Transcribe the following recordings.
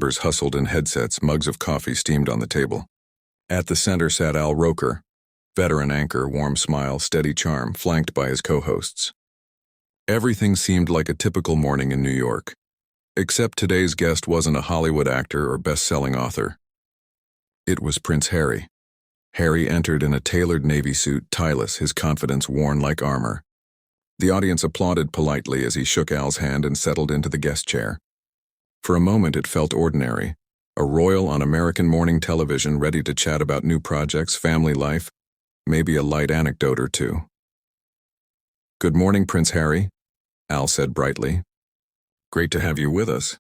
Members hustled in headsets, mugs of coffee steamed on the table. At the center sat Al Roker, veteran anchor, warm smile, steady charm, flanked by his co-hosts. Everything seemed like a typical morning in New York, except today's guest wasn't a Hollywood actor or best-selling author. It was Prince Harry. Harry entered in a tailored navy suit, tieless, his confidence worn like armor. The audience applauded politely as he shook Al's hand and settled into the guest chair. For a moment it felt ordinary, a royal on American morning television ready to chat about new projects, family life, maybe a light anecdote or two. "Good morning, Prince Harry," Al said brightly. "Great to have you with us.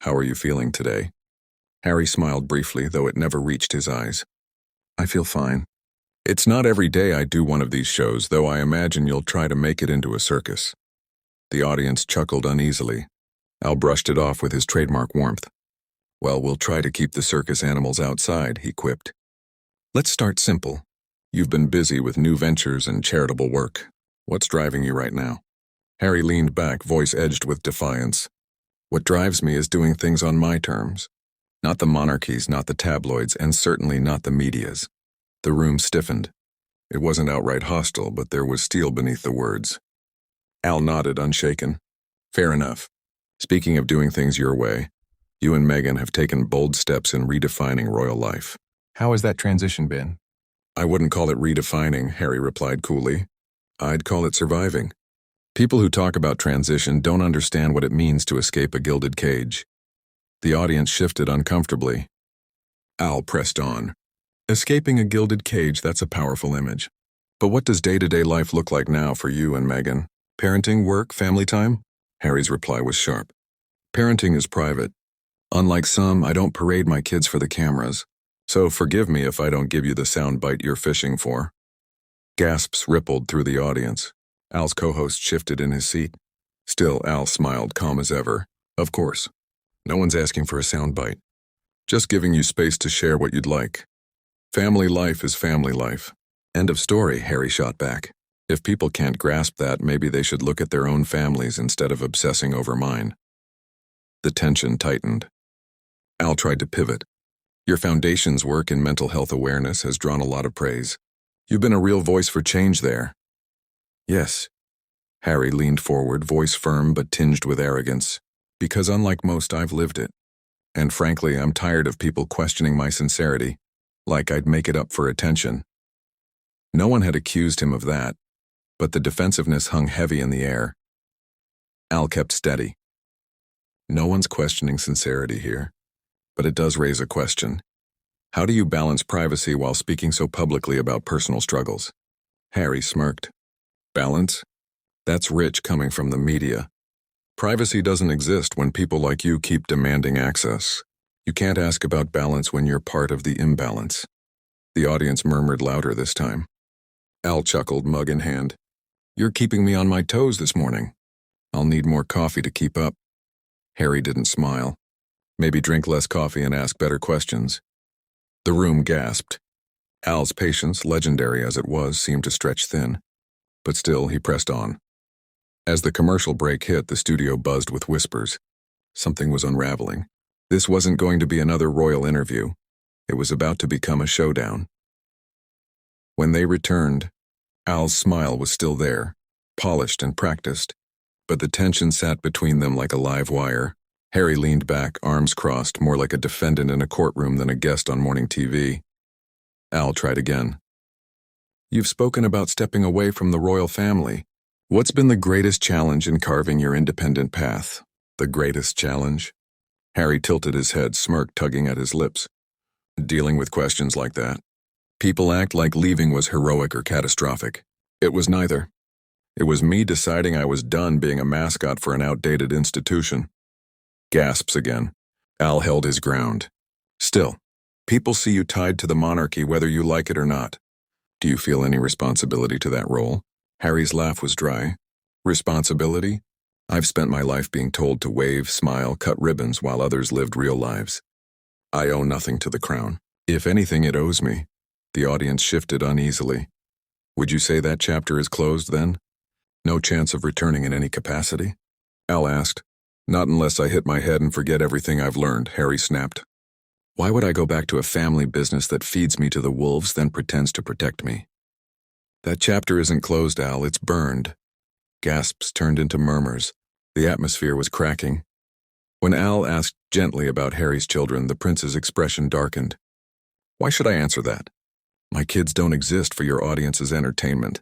How are you feeling today?" Harry smiled briefly, though it never reached his eyes. "I feel fine. It's not every day I do one of these shows, though I imagine you'll try to make it into a circus." The audience chuckled uneasily. Al brushed it off with his trademark warmth. "Well, we'll try to keep the circus animals outside," he quipped. "Let's start simple. You've been busy with new ventures and charitable work. What's driving you right now?" Harry leaned back, voice edged with defiance. "What drives me is doing things on my terms. Not the monarchies, not the tabloids, and certainly not the media's." The room stiffened. It wasn't outright hostile, but there was steel beneath the words. Al nodded, unshaken. "Fair enough. Speaking of doing things your way, you and Meghan have taken bold steps in redefining royal life." "How has that transition been?" "I wouldn't call it redefining," Harry replied coolly. "I'd call it surviving. People who talk about transition don't understand what it means to escape a gilded cage." The audience shifted uncomfortably. Al pressed on. "Escaping a gilded cage, that's a powerful image. But what does day-to-day life look like now for you and Meghan? Parenting, work, family time?" Harry's reply was sharp. "Parenting is private. Unlike some, I don't parade my kids for the cameras. So forgive me if I don't give you the soundbite you're fishing for." Gasps rippled through the audience. Al's co-host shifted in his seat. Still, Al smiled, calm as ever. "Of course. No one's asking for a soundbite. Just giving you space to share what you'd like. Family life is family life." "End of story," Harry shot back. "If people can't grasp that, maybe they should look at their own families instead of obsessing over mine." The tension tightened. Al tried to pivot. "Your foundation's work in mental health awareness has drawn a lot of praise. You've been a real voice for change there." "Yes." Harry leaned forward, voice firm but tinged with arrogance. "Because unlike most, I've lived it. And frankly, I'm tired of people questioning my sincerity, like I'd make it up for attention." No one had accused him of that, but the defensiveness hung heavy in the air. Al kept steady. "No one's questioning sincerity here, but it does raise a question. How do you balance privacy while speaking so publicly about personal struggles?" Harry smirked. "Balance? That's rich coming from the media. Privacy doesn't exist when people like you keep demanding access. You can't ask about balance when you're part of the imbalance." The audience murmured louder this time. Al chuckled, mug in hand. "You're keeping me on my toes this morning. I'll need more coffee to keep up." Harry didn't smile. Maybe drink less coffee and ask better questions. The room gasped. Al's patience, legendary as it was, seemed to stretch thin. But still, he pressed on. As the commercial break hit, the studio buzzed with whispers. Something was unraveling. This wasn't going to be another royal interview. It was about to become a showdown. When they returned, Al's smile was still there, polished and practiced, but the tension sat between them like a live wire. Harry leaned back, arms crossed, more like a defendant in a courtroom than a guest on morning TV. Al tried again. "You've spoken about stepping away from the royal family. What's been the greatest challenge in carving your independent path?" "The greatest challenge?" Harry tilted his head, smirk tugging at his lips. "Dealing with questions like that. People act like leaving was heroic or catastrophic. It was neither. It was me deciding I was done being a mascot for an outdated institution." Gasps again. Al held his ground. "Still, people see you tied to the monarchy whether you like it or not. Do you feel any responsibility to that role?" Harry's laugh was dry. "Responsibility? I've spent my life being told to wave, smile, cut ribbons while others lived real lives. I owe nothing to the crown. If anything, it owes me." The audience shifted uneasily. "Would you say that chapter is closed then? No chance of returning in any capacity?" Al asked. Not unless I hit my head and forget everything I've learned, Harry snapped. Why would I go back to a family business that feeds me to the wolves, then pretends to protect me? That chapter isn't closed, Al, it's burned. Gasps turned into murmurs. The atmosphere was cracking. When Al asked gently about Harry's children, the prince's expression darkened. Why should I answer that? My kids don't exist for your audience's entertainment.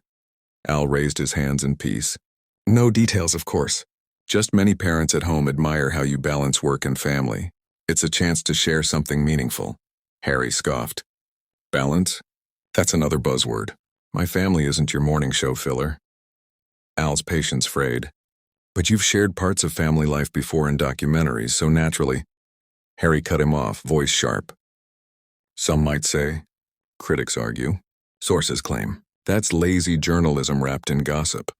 Al raised his hands in peace. No details, of course. Just many parents at home admire how you balance work and family. It's a chance to share something meaningful. Harry scoffed. Balance? That's another buzzword. My family isn't your morning show filler. Al's patience frayed. But you've shared parts of family life before in documentaries, so naturally. Harry cut him off, voice sharp. Some might say, critics argue, sources claim, that's lazy journalism wrapped in gossip.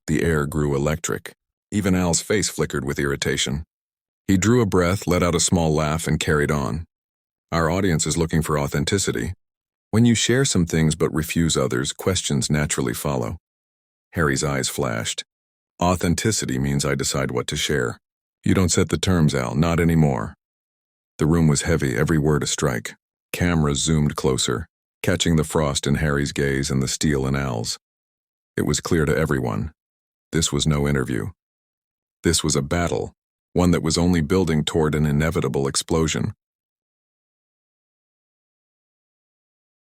The air grew electric. Even Al's face flickered with irritation. He drew a breath, let out a small laugh, and carried on. Our audience is looking for authenticity. When you share some things but refuse others, questions naturally follow. Harry's eyes flashed. Authenticity means I decide what to share. You don't set the terms, Al, not anymore. The room was heavy, every word a strike. Cameras zoomed closer, catching the frost in Harry's gaze and the steel in Al's. It was clear to everyone. This was no interview. This was a battle, one that was only building toward an inevitable explosion.